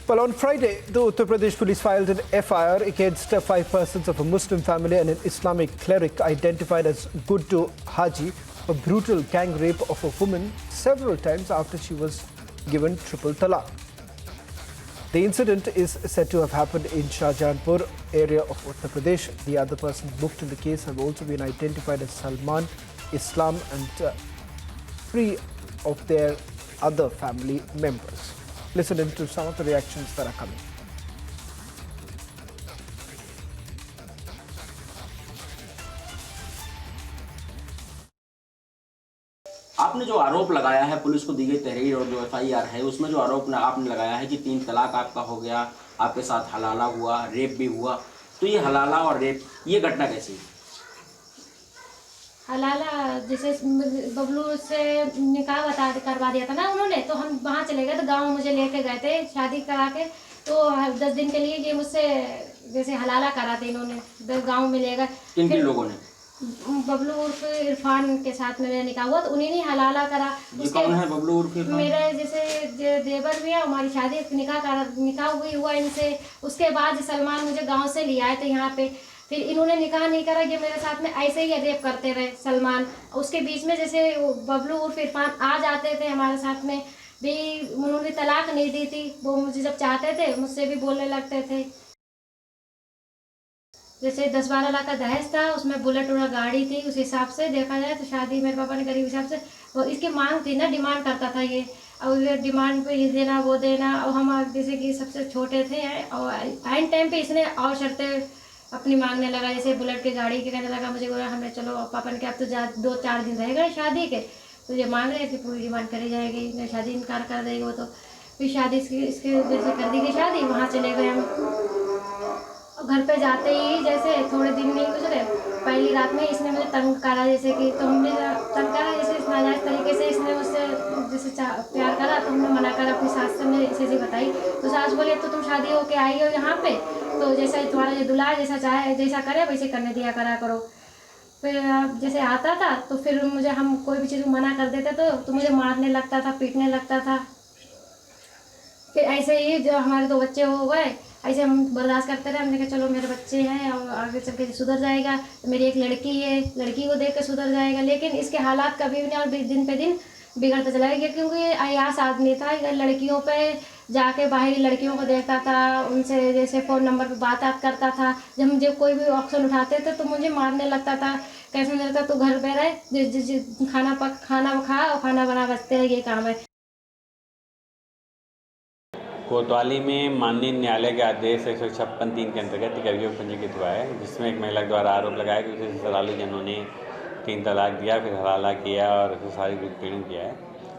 Well, on Friday, the Uttar Pradesh police filed an FIR against 5 persons of a Muslim family and an Islamic cleric identified as Guddu Haji, a brutal gang rape of a woman several times after she was given triple talaq. The incident is said to have happened in Shahjahanpur area of Uttar Pradesh. The other persons booked in the case have also been identified as Salman, Islam and 3 of their other family members. Listen in to some of the reactions that are coming. आपने जो आरोप लगाया है police को दी गई तहरीर और जो FIR है उसमें जो आरोप आपने लगाया है कि 3 तलाक आपका हो गया, आपके साथ हलाला हुआ, रेप भी हुआ, तो ये हलाला और रेप ये घटना कैसी है? हलाला जैसे बबलू से निकाह करवा दिया था ना उन्होंने, तो हम वहाँ चले गए, तो गांव मुझे लेके गए थे शादी करा के, तो 10 दिन के लिए ये मुझसे जैसे हलाला करा थे इन्होंने, गांव में ले गए। किन लोगों ने? बबलू उर्फ इरफान के साथ में मेरा निकाह हुआ, तो उन्हीं ने हलाला करा। कौन है बबलू उर्फ इरफान? मेरे जैसे देवर भी है, हमारी शादी निकाह हुआ इनसे। उसके बाद सलमान मुझे गाँव से ले आए थे यहाँ पे, फिर इन्होंने निकाह नहीं करा, ये मेरे साथ में ऐसे ही रेप करते रहे सलमान। उसके बीच में जैसे बबलू उर्फ इरफान आ जाते थे हमारे साथ में भी, उन्होंने तलाक नहीं दी थी, वो मुझे जब चाहते थे मुझसे भी बोलने लगते थे। जैसे 10-12 लाख का दहेज था, उसमें बुलेट और गाड़ी थी, उस हिसाब से देखा जाए तो शादी मेरे पापा ने करी हिसाब से, और इसकी मांग थी ना, डिमांड करता था ये, और डिमांड पे ये देना वो देना, और हम जैसे कि सबसे छोटे थे और आइन टाइम पे इसने और शर्तें अपनी मांगने लगा, जैसे बुलेट की गाड़ी के कहने लगा। मुझे बोला हमें चलो पापा ने, क्या अब तो 2-4 दिन रहेगा शादी के, तो ये मांग रहे थे पूरी डिमांड करी जाएगी, मैं शादी इनकार कर देगी वो, तो फिर शादी इसके जैसे कर दी गई शादी, वहाँ चले गए हम। और घर पे जाते ही जैसे थोड़े दिन नहीं गुजरे, पहली रात में इसने मुझे तंग करा, जैसे कि तो हमने तंग करा जैसे नाजायज़ तरीके से, इसने मुझसे जैसे प्यार करा, तो हमने मना करा, अपनी सास से हमने ऐसे बताई, तो सास बोले तो तुम शादी होके आई हो यहाँ पे, तो जैसा तुम्हारा जो दुल्हा जैसा चाहे जैसा करे वैसे करने दिया करा करो। फिर जैसे आता था तो फिर मुझे, हम कोई भी चीज़ मना कर देते तो मुझे मारने लगता था, पीटने लगता था। फिर ऐसे ही जो हमारे 2 बच्चे हो गए, ऐसे हम बर्दाश्त करते रहे। हमने कहा चलो मेरे बच्चे हैं और आगे चल के सुधर जाएगा, तो मेरी एक लड़की है, लड़की को देख कर सुधर जाएगा, लेकिन इसके हालात कभी भी नहीं, और दिन पे दिन बिगड़ता चला गया, क्योंकि ये अयास आदमी था, लड़कियों पे जाके बाहरी लड़कियों को देखता था, उनसे जैसे फ़ोन नंबर पे बात करता था। जब कोई भी ऑप्शन उठाते थे तो मुझे मारने लगता था, कैसे लगता तो घर पे रहे, खाना खा और खाना बना बचते हैं, ये काम है। कोतवाली में माननीय न्यायालय के आदेश 156(3) के अंतर्गत एक अभियोग पंजीकृत हुआ है, जिसमें एक महिला द्वारा आरोप लगाया कि उसे ससुराली जनों ने 3 तलाक दिया, फिर हलाला किया और शारीरिक उत्पीड़न किया है।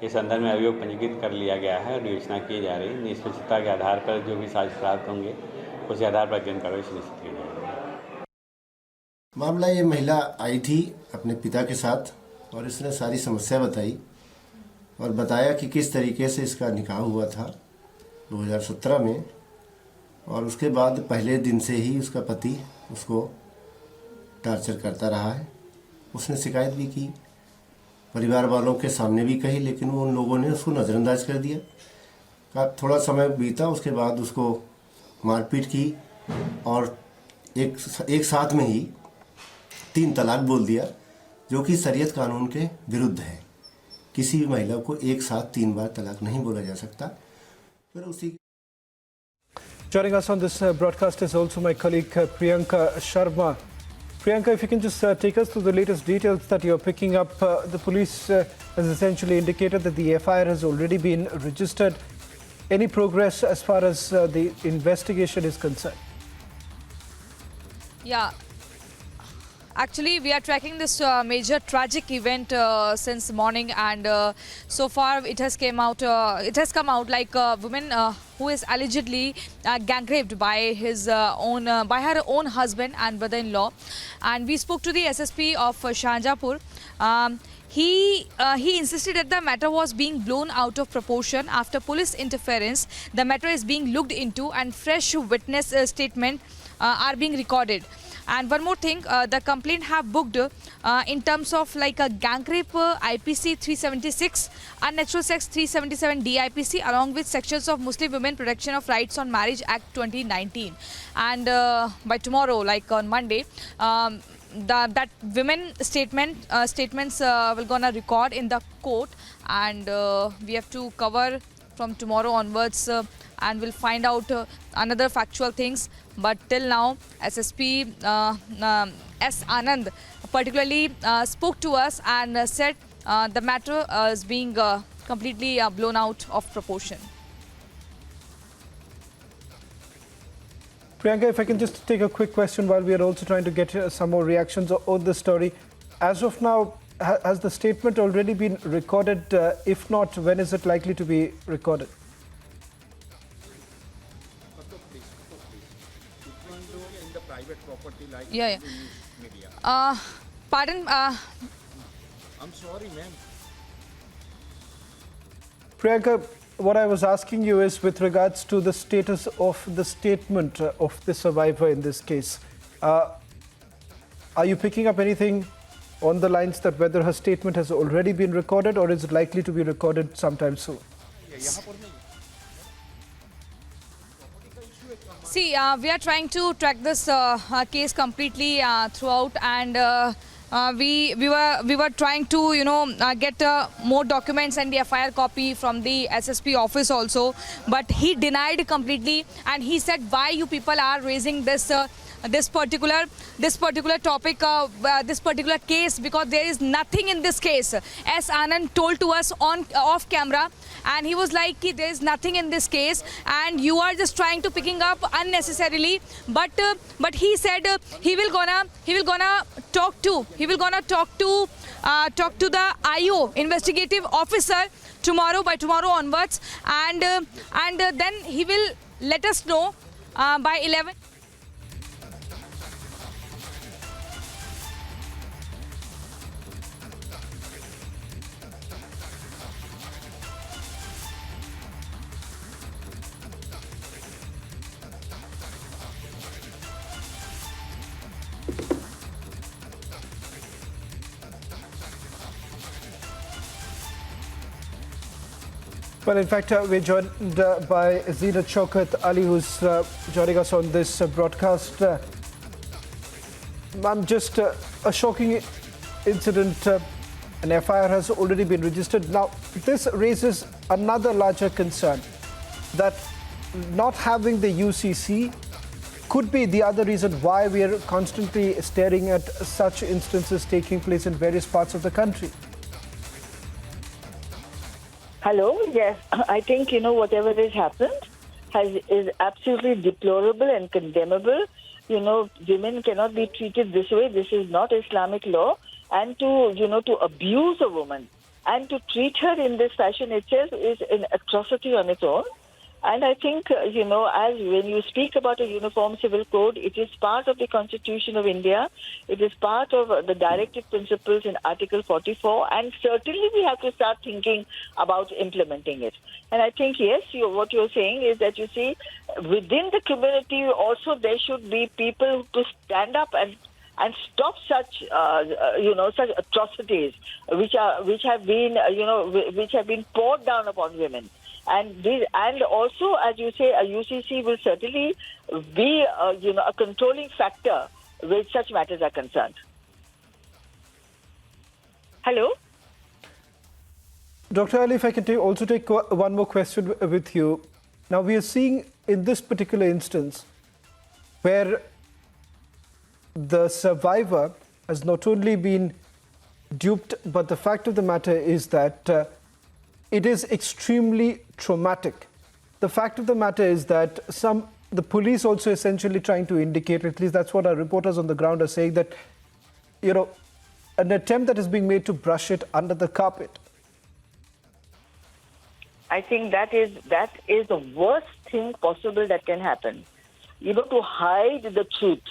इस संदर्भ में अभियोग पंजीकृत कर लिया गया है और विवेचना की जा रही है। निष्पक्षता के आधार पर जो भी साक्ष्य प्राप्त होंगे उसके आधार पर अध्ययन कार्रवाई सुनिश्चित की जाएगी। मामला, ये महिला आई थी अपने पिता के साथ और इसने सारी समस्या बताई और बताया कि किस तरीके से इसका निकाह हुआ था 2017 में, और उसके बाद पहले दिन से ही उसका पति उसको टार्चर करता रहा है। उसने शिकायत भी की, परिवार वालों के सामने भी कही, लेकिन उन लोगों ने उसको नज़रअंदाज कर दिया। थोड़ा समय बीता, उसके बाद उसको मारपीट की और एक साथ में ही 3 तलाक बोल दिया, जो कि शरीयत कानून के विरुद्ध है। किसी भी महिला को एक साथ 3 बार तलाक नहीं बोला जा सकता। फिर उसी Joining us on this broadcast is also my colleague Priyanka Sharma. Priyanka, if you can just take us through the latest details that you're picking up. The police has essentially indicated that the FIR has already been registered. Any progress as far as the investigation is concerned? Yeah. Actually, we are tracking this major tragic event since morning, and so far it has come out like a woman who is allegedly gang raped by her own husband and brother-in-law. And we spoke to the SSP of Shahjahanpur. He insisted that the matter was being blown out of proportion. After police interference, the matter is being looked into and fresh witness statement are being recorded. And one more thing, the complaint have booked in terms of like a gang rape IPC 376, unnatural sex 377 DIPC, along with sections of Muslim Women Protection of Rights on Marriage Act 2019. And by tomorrow, like on Monday, that women statements will gonna record in the court, and we have to cover from tomorrow onwards, and we'll find out another factual things. But till now, SSP S. Anand particularly spoke to us and said the matter is being completely blown out of proportion. Priyanka, if I can just take a quick question while we are also trying to get some more reactions on the story. As of now, has the statement already been recorded? If not, when is it likely to be recorded? Yeah. Pardon? I'm sorry, ma'am. Priyanka, what I was asking you is with regards to the status of the statement of the survivor in this case. Are you picking up anything on the lines that whether her statement has already been recorded or is it likely to be recorded sometime soon? See, we are trying to track this case completely throughout, and we were trying to get more documents and the FIR copy from the SSP office also, but he denied completely, and he said why you people are raising this this particular topic, this particular case, because there is nothing in this case. S. Anand told to us off camera, and he was like, there is nothing in this case, and you are just trying to picking up unnecessarily. But he said he will gonna talk to the IO investigative officer tomorrow, by tomorrow onwards, and then he will let us know by 11. Well, in fact, we're joined by Zina Chaukat Ali, who's joining us on this broadcast. Ma'am, just a shocking incident. An FIR has already been registered. Now, this raises another larger concern that not having the UCC could be the other reason why we are constantly staring at such instances taking place in various parts of the country. Hello, yes. I think, whatever has happened is absolutely deplorable and condemnable. Women cannot be treated this way. This is not Islamic law. And to abuse a woman and to treat her in this fashion itself is an atrocity on its own. And I think, as when you speak about a uniform civil code, it is part of the Constitution of India. It is part of the directive principles in Article 44. And certainly we have to start thinking about implementing it. And I think, yes, what you're saying is that, you see, within the community also there should be people to stand up and stop such such atrocities which have been poured down upon women. And also, as you say, a UCC will certainly be a controlling factor where such matters are concerned. Hello? Dr. Ali, if I can also take one more question with you. Now, we are seeing in this particular instance where the survivor has not only been duped, but the fact of the matter is that it is extremely traumatic. The fact of the matter is that the police also essentially trying to indicate, at least that's what our reporters on the ground are saying, that, an attempt that is being made to brush it under the carpet. I think that is the worst thing possible that can happen. To hide the truth.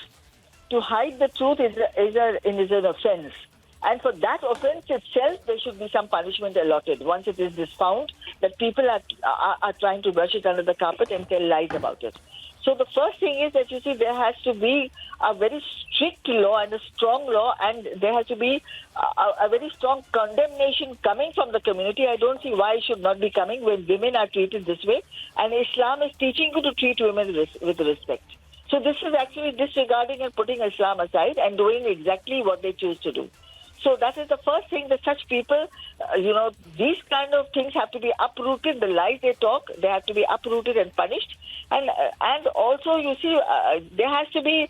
To hide the truth is an offense. And for that offence itself, there should be some punishment allotted once it is found that people are trying to brush it under the carpet and tell lies about it. So the first thing is that, you see, there has to be a very strict law and a strong law, and there has to be a very strong condemnation coming from the community. I don't see why it should not be coming when women are treated this way, and Islam is teaching you to treat women with respect. So this is actually disregarding and putting Islam aside and doing exactly what they choose to do. So that is the first thing, that such people, these kind of things have to be uprooted. The lies they talk, they have to be uprooted and punished. And also, you see, there has to be,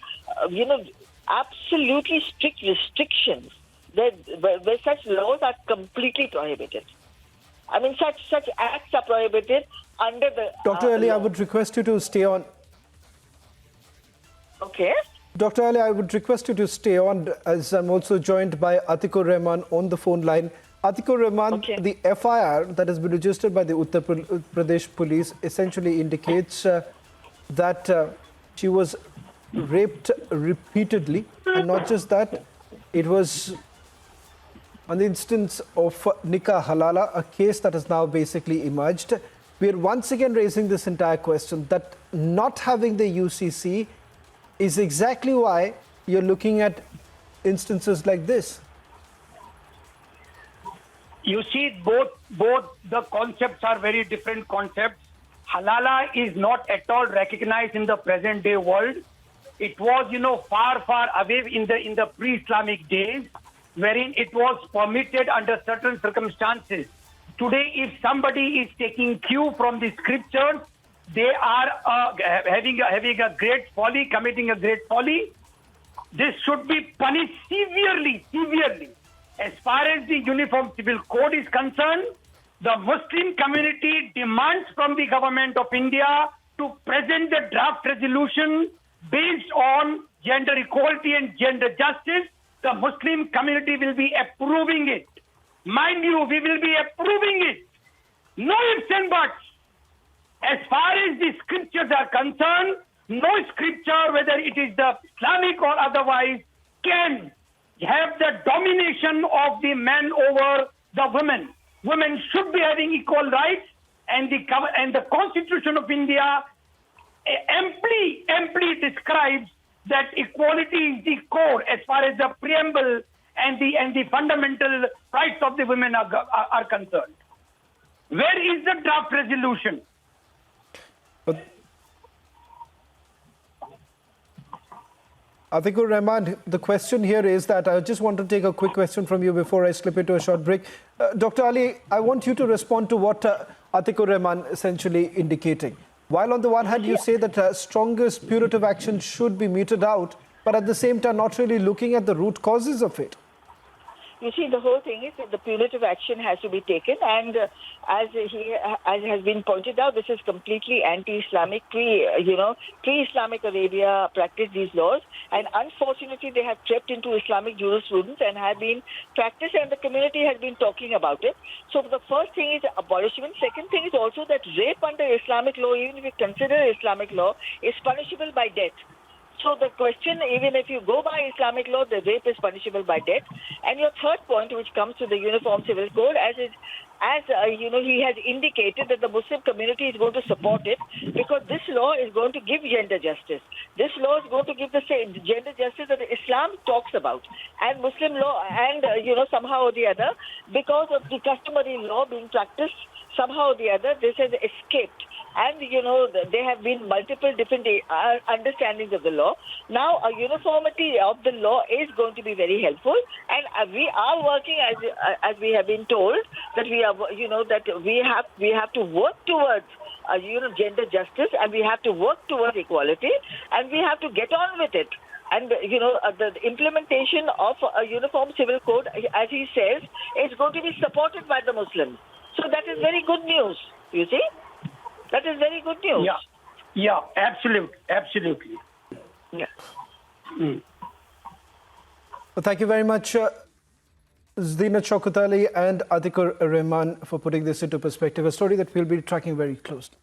absolutely strict restrictions where such laws are completely prohibited. I mean, such acts are prohibited under the... Dr. Ali, I would request you to stay on. Okay. Dr. Ali, I would request you to stay on, as I'm also joined by Atikur Rahman on the phone line. Atikur Rahman, okay. The FIR that has been registered by the Uttar Pradesh police essentially indicates that she was raped repeatedly, and not just that, it was on the instance of Nikah Halala, a case that has now basically emerged. We are once again raising this entire question that not having the UCC is exactly why you're looking at instances like this. You see, both the concepts are very different concepts. Halala is not at all recognized in the present day world. It was, far away in the pre-Islamic days, wherein it was permitted under certain circumstances. Today, if somebody is taking cue from the scriptures, they are having a great folly, committing a great folly. This should be punished severely. As far as the Uniform Civil Code is concerned, the Muslim community demands from the government of India to present the draft resolution based on gender equality and gender justice. The Muslim community will be approving it. Mind you, we will be approving it. No ifs and buts. As far as the scriptures are concerned, no scripture, whether it is the Islamic or otherwise, can have the domination of the man over the women. Women should be having equal rights, and the Constitution of India amply describes that equality is the core as far as the preamble and the fundamental rights of the women are concerned. Where is the draft resolution? Atikur Rahman, the question here is that I just want to take a quick question from you before I slip into a short break. Dr. Ali, I want you to respond to what Atikur Rahman essentially indicating. While on the one hand you say that strongest punitive action should be meted out, but at the same time not really looking at the root causes of it. You see, the whole thing is that the punitive action has to be taken, and as has been pointed out, this is completely anti-Islamic. Pre-Islamic Arabia practiced these laws, and unfortunately they have crept into Islamic jurisprudence and have been practiced, and the community has been talking about it. So the first thing is abolishment. Second thing is also that rape under Islamic law, even if you consider Islamic law, is punishable by death. So the question, even if you go by Islamic law, the rape is punishable by death. And your third point, which comes to the Uniform Civil Code, he has indicated that the Muslim community is going to support it because this law is going to give gender justice. This law is going to give the same gender justice that Islam talks about, and Muslim law, and somehow or the other, because of the customary law being practiced, somehow or the other, this has escaped. And, there have been multiple different understandings of the law. Now, a uniformity of the law is going to be very helpful. And we are working, as we have been told, that we are, that we have to work towards, gender justice, and we have to work towards equality, and we have to get on with it. And, the implementation of a uniform civil code, as he says, is going to be supported by the Muslims. So that is very good news, you see. That is very good news. Yeah, absolutely. Yeah. Well, thank you very much, Zina Chokotali and Atikur Rahman, for putting this into perspective, a story that we'll be tracking very closely.